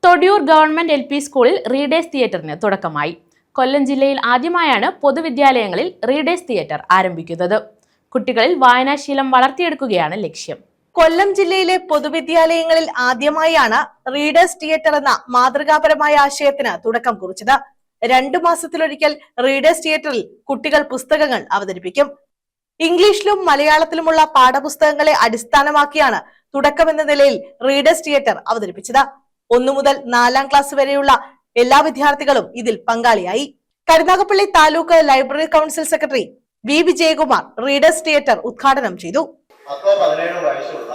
Thodiyoor government LP സ്കൂളിൽ readers തിയേറ്ററിന് തുടക്കമായി. കൊല്ലം ജില്ലയിൽ ആദ്യമായാണ് പൊതുവിദ്യാലയങ്ങളിൽ റീഡേഴ്സ് തിയേറ്റർ ആരംഭിക്കുന്നത്. കുട്ടികളിൽ വായനാശീലം വളർത്തിയെടുക്കുകയാണ് ലക്ഷ്യം. കൊല്ലം ജില്ലയിലെ പൊതുവിദ്യാലയങ്ങളിൽ ആദ്യമായാണ് റീഡേഴ്സ് തിയേറ്റർ എന്ന മാതൃകാപരമായ ആശയത്തിന് തുടക്കം കുറിച്ചത്. 2 മാസത്തിലൊരിക്കൽ റീഡേഴ്സ് തിയേറ്ററിൽ കുട്ടികൾ പുസ്തകങ്ങൾ അവതരിപ്പിക്കും. ഇംഗ്ലീഷിലും മലയാളത്തിലുമുള്ള പാഠപുസ്തകങ്ങളെ അടിസ്ഥാനമാക്കിയാണ് തുടക്കമെന്ന നിലയിൽ റീഡേഴ്സ് തിയേറ്റർ അവതരിപ്പിച്ചത്. 1 മുതൽ 4ാം ക്ലാസ് വരെയുള്ള എല്ലാ വിദ്യാർത്ഥികളും ഇതിൽ പങ്കാളിയായി. Karunagappally taluk library council secretary V Vijayakumar readers theatre ഉദ്ഘാടനം ചെയ്തു. 17 വയസ്സുള്ള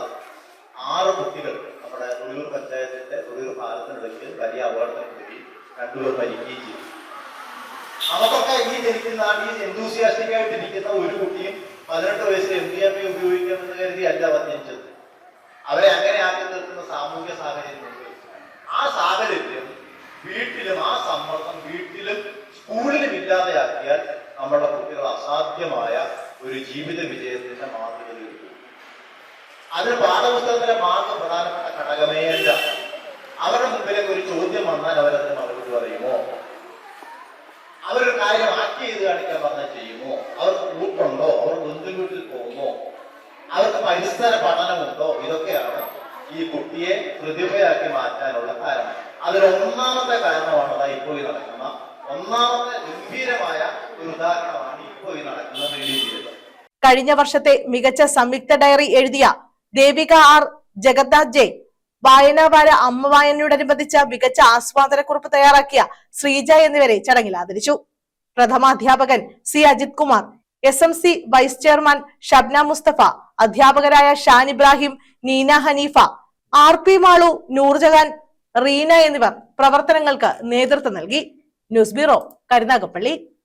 6 കുട്ടികൾ നമ്മുടെ തൊടിയൂർ പഞ്ചായത്തിന്റെ തൊടിയൂർ ഭാഗത്തിനിടയ്ക്ക് വലിയ അപകടത്തിൽപ്പെടുകയും 2 പേർ മരിക്കുകയും ചെയ്തു. നമുക്കൊക്കെ ഈ ജനിക്കുന്ന ഈ എന്തൂസിയാസ്റ്റിക് ആയിട്ടിരിക്കുന്ന ഒരു കുട്ടിയും 18 വയസ്സിൽ MDMA ഉപയോഗിക്കണമെന്ന് കരുതിയല്ല അവർ ജനിച്ചത്. അവരെ അങ്ങനെ ആക്കി തീർക്കുന്ന സാമൂഹ്യ സാഹചര്യമുണ്ട്. ആ സാഹചര്യം വീട്ടിലും ആ സമ്മർദ്ദം വീട്ടിലും സ്കൂളിലും ഇല്ലാതെയാക്കിയാൽ നമ്മുടെ കുട്ടികൾ അസാധ്യമായ ഒരു ജീവിത വിജയത്തിന്റെ മാതൃകയിലെത്തും. അതിന് പാഠപുസ്തകത്തിലെ മാർക്ക് പ്രധാനപ്പെട്ട ഘടകമേ അല്ല. അവരുടെ മുമ്പിലേക്ക് ഒരു ചോദ്യം വന്നാൽ അവരതിന് മറുപടി പറയുമോ? അവരൊരു കാര്യം ആക്ട് ചെയ്ത് കാണിക്കാൻ പറഞ്ഞാൽ ചെയ്യുമോ? അവർക്ക് കൂട്ടുണ്ടോ? അവർ ബന്ധുവീട്ടിൽ പോകുമോ? അവർക്ക് പരിസര പഠനമുണ്ടോ? ഇതൊക്കെയാണ് ഈ കുട്ടിയെ പ്രതിഭയാക്കി മാറ്റാനുള്ള കാരണം. അതിലൊന്നാമത്തെ കാരണമാണ് ഇപ്പോൾ ഈ നടക്കുന്ന ഒന്നാമത്തെ ഗംഭീരമായ ഒരു ഉദാഹരണമാണ് ഇപ്പോൾ ഈ നടക്കുന്ന റീഡേഴ്സ് തിയേറ്റർ. കഴിഞ്ഞ വർഷത്തെ മികച്ച സംയുക്ത ഡയറി എഴുതിയ ദേവിക R, ജഗന്നാഥ് J, വായനാവാര അമ്മ വായനയോടനുബന്ധിച്ച മികച്ച ആസ്വാദനക്കുറിപ്പ് തയ്യാറാക്കിയ ശ്രീജ എന്നിവരെ ചടങ്ങിൽ ആദരിച്ചു. പ്രഥമാധ്യാപകൻ C Ajith Kumar, SMC vice chairman Shabna Mustafa, അധ്യാപകരായ ഷാൻ ഇബ്രാഹിം, നീന ഹനീഫ, RP മാളു, നൂർജഹാൻ, റീന എന്നിവർ പ്രവർത്തനങ്ങൾക്ക് നേതൃത്വം നൽകി. News bureau, Karunagappally.